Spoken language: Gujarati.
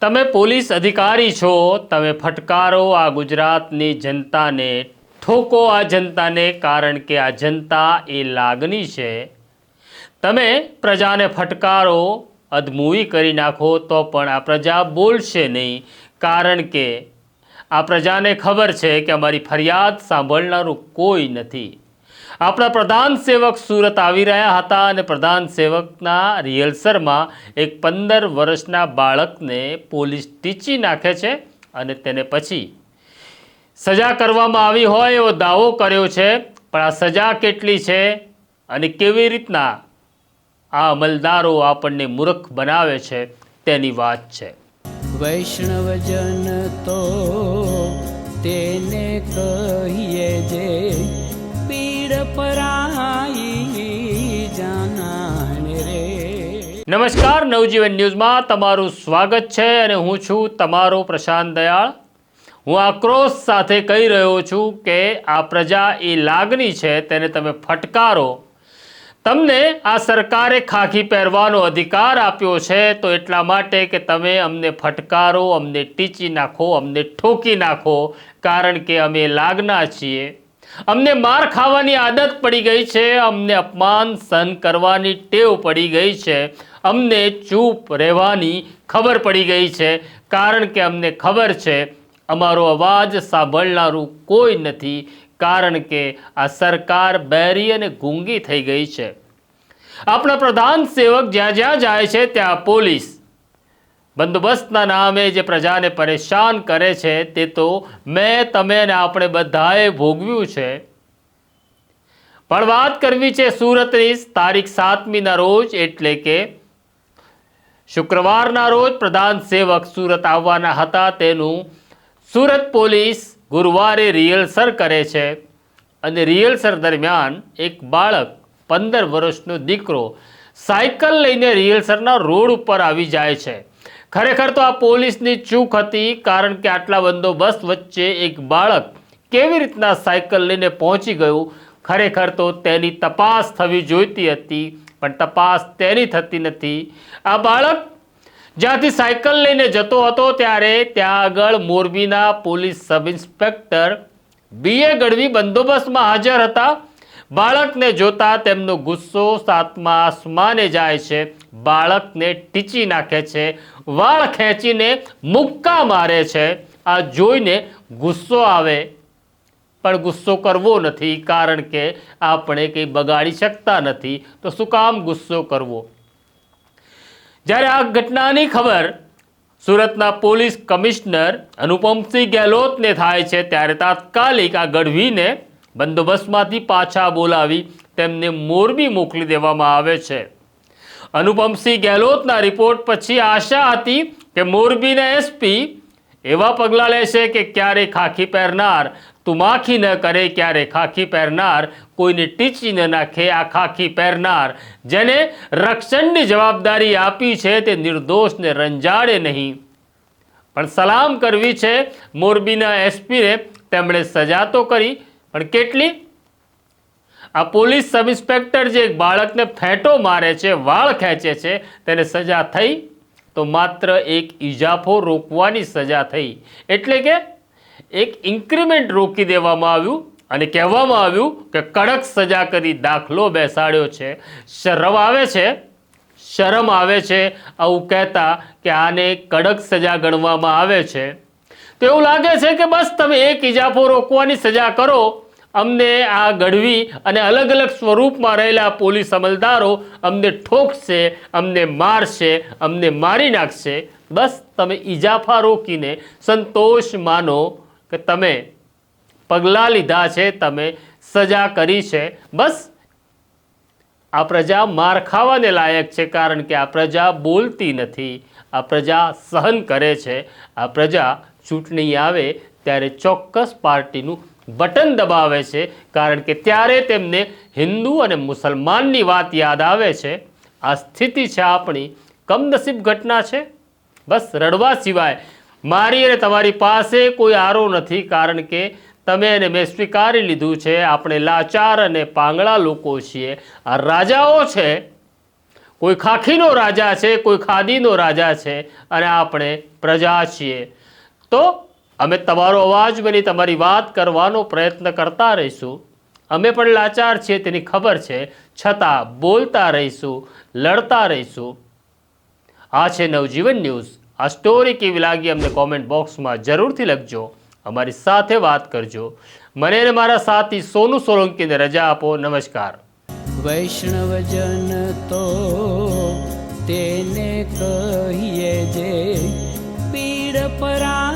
તમે પોલીસ અધિકારી છો, તમે ફટકારો આ ગુજરાતની જનતાને, ઠોકો આ જનતાને, કારણ કે આ જનતા એ લાગણી છે. તમે પ્રજાને ફટકારો, અધમૂવી કરી નાખો તો પણ આ પ્રજા બોલશે નહીં, કારણ કે આ પ્રજાને ખબર છે કે અમારી ફરિયાદ સાંભળનારું કોઈ નથી. આપણા પ્રધાન સેવક સુરત આવી રહ્યા હતા અને પ્રધાન સેવકના રિહર્સલમાં એક 15 વર્ષના બાળકને પોલીસ ટીચી નાખે છે અને તેને પછી સજા કરવામાં આવી હોય એવો દાવો કર્યો છે. પણ આ સજા કેટલી છે અને કેવી રીતના આ અમલદારો આપણને મૂર્ખ બનાવે છે તેની વાત છે. વૈષ્ણવજન તો તેને કહીએ જે પીડ પરાઈ જાનાને રે. નમસ્કાર, નવજીવન ન્યૂઝમાં તમારું સ્વાગત છે અને હું છું તમારો પ્રશાંત દયાળ. હું આક્રોશ સાથે કહી રહ્યો છું કે આ પ્રજા એ લાગણી છે, તેને તમે ફટકારો. તમને આ સરકારે ખાખી પહેરવાનો અધિકાર આપ્યો છે તો એટલા માટે કે તમે અમને ફટકારો, અમને ટીચી નાખો, અમને ઠોકી નાખો, કારણ કે અમે લાગના છીએ. અમને માર ખાવાની આદત પડી ગઈ છે, અમને અપમાન સહન કરવાની ટેવ પડી ગઈ છે, અમને ચૂપ રહેવાની ખબર પડી ગઈ છે, કારણ કે અમને ખબર છે અમારો અવાજ સાંભળનારું કોઈ નથી, કારણ કે આ સરકાર બેરી અને ગૂંગી થઈ ગઈ છે. આપણા પ્રધાન સેવક જ્યાં જ્યાં જાય છે ત્યાં પોલીસ બંદોબસ્તના નામે જે પ્રજાને પરેશાન કરે છે તે તો મેં, તમે અને આપણે બધાએ ભોગવ્યું છે. પણ વાત કરવી છે સુરતની. તારીખ 7મીના રોજ એટલે કે શુક્રવારના રોજ પ્રધાન સેવક સુરત આવવાના હતા. તેનું સુરત પોલીસ ગુરુવારે રિહર્સલ કરે છે અને રિહર્સલ દરમિયાન એક બાળક, 15 વર્ષનો દીકરો, સાયકલ લઈને રિહર્સલના રોડ ઉપર આવી જાય છે. ખરેખર તો આ પોલીસની ચૂક હતી, કારણ કે આટલા બંદોબસ્ત વચ્ચે એક બાળક કેવી રીતના સાયકલ લઈને પહોંચી ગયું, ખરેખર તો તેની તપાસ થવી જોઈતી હતી, પણ તપાસ તેની થતી નથી. આ બાળક જ્યાંથી સાયકલ લઈને જતો હતો ત્યારે ત્યાં આગળ મોરબીના police sub inspector B.A. Gadhvi બંદોબસ્તમાં હાજર હતા. બાળકને જોતા તેમનો ગુસ્સો 7મા આસમાને જાય છે. બાળકને ટીચી નાખે છે, વાળ ખેંચીને મુક્કા મારે છે. આ જોઈને ગુસ્સો આવે, પણ ગુસ્સો કરવો નથી, કારણ કે આપણે કંઈ બગાડી શકતા નથી, તો શું કામ ગુસ્સો કરવો. જ્યારે આ ઘટનાની ખબર સુરતના પોલીસ કમિશનર અનુપમસિંહ ગેહલોતને થાય છે ત્યારે તાત્કાલિક આ ગઢવીને બંદોબસ્તમાંથી પાછા બોલાવી તેમને મોરબી મોકલી દેવામાં આવે છે. અનુપમસિંહ ગેહલોતના રિપોર્ટ પછી આશા હતી કે મોરબીના એસપી એવા પગલાં લેશે કે ક્યારે ખાખી પહેરનાર તુમાખી ન કરે, ક્યારે ખાખી પહેરનાર કોઈને ટીચી ન નાખે. આ ખાખી પહેરનાર જેને રક્ષણની જવાબદારી આપી છે તે નિર્દોષને રંજાડે નહીં. પણ સલામ કરવી છે મોરબીના એસપીને. તેમણે સજા તો કરી, પણ કેટલી? આ પોલીસ સબ ઇન્સ્પેક્ટર જે બાળકને ફેંટો મારે છે, વાળ ખેંચે છે, તેને સજા થઈ તો માત્ર એક ઈજાફો રોકવાની સજા થઈ. એટલે કે એક ઇન્ક્રીમેન્ટ રોકી દેવામાં આવ્યું અને કહેવામાં આવ્યું કે કડક સજા કરી દાખલો બેસાડ્યો છે. શરમ આવે છે, શરમ આવે છે આવું કહેતા કે આને કડક સજા ગણવામાં આવે છે. તો એવું લાગે છે કે બસ તમે એક ઈજાફો રોકવાની સજા કરો, અમને આ ગઢવી અને અલગ અલગ સ્વરૂપમાં રહેલા પોલીસ અમલદારો અમને ઠોકશે, અમને મારશે, અમને મારી નાખશે. બસ તમે ઈજાફા રોકીને સંતોષ માનો કે તમે પગલાં લીધા છે, તમે સજા કરી છે. બસ આ પ્રજા માર ખાવાને લાયક છે, કારણ કે આ પ્રજા બોલતી નથી, આ પ્રજા સહન કરે છે. આ પ્રજા ચૂંટણી આવે ત્યારે ચોક્કસ પાર્ટીનું બટન દબાવે છે, કારણ કે ત્યારે તેમને હિન્દુ અને મુસલમાનની વાત યાદ આવે છે. આ સ્થિતિ છે આપણી. કમનસીબ ઘટના છે. બસ રડવા સિવાય મારી અને તમારી પાસે કોઈ આરો નથી, કારણ કે તમે અને મેં સ્વીકારી લીધું છે આપણે લાચાર અને પાંગળા લોકો છીએ. આ રાજાઓ છે, કોઈ ખાખીનો રાજા છે, કોઈ ખાદીનો રાજા છે અને આપણે પ્રજા છીએ. તો અમે તમારો અવાજ બની તમારી વાત કરવાનો પ્રયત્ન કરતા રહીશું. અમે પણ લાચાર છીએ તેની ખબર છે, છતાં બોલતા રહીશું, લડતા રહીશું. આ છે નવજીવન ન્યૂઝ. આ સ્ટોરી કેવી લાગી અમને કોમેન્ટ બોક્સમાં જરૂરથી લખજો. અમારી સાથે વાત કરજો. મને અને મારા સાથી સોનુ સોલંકીને રજા આપો. નમસ્કાર. વૈષ્ણવજન તો તેને કહીએ જે પીડ પરા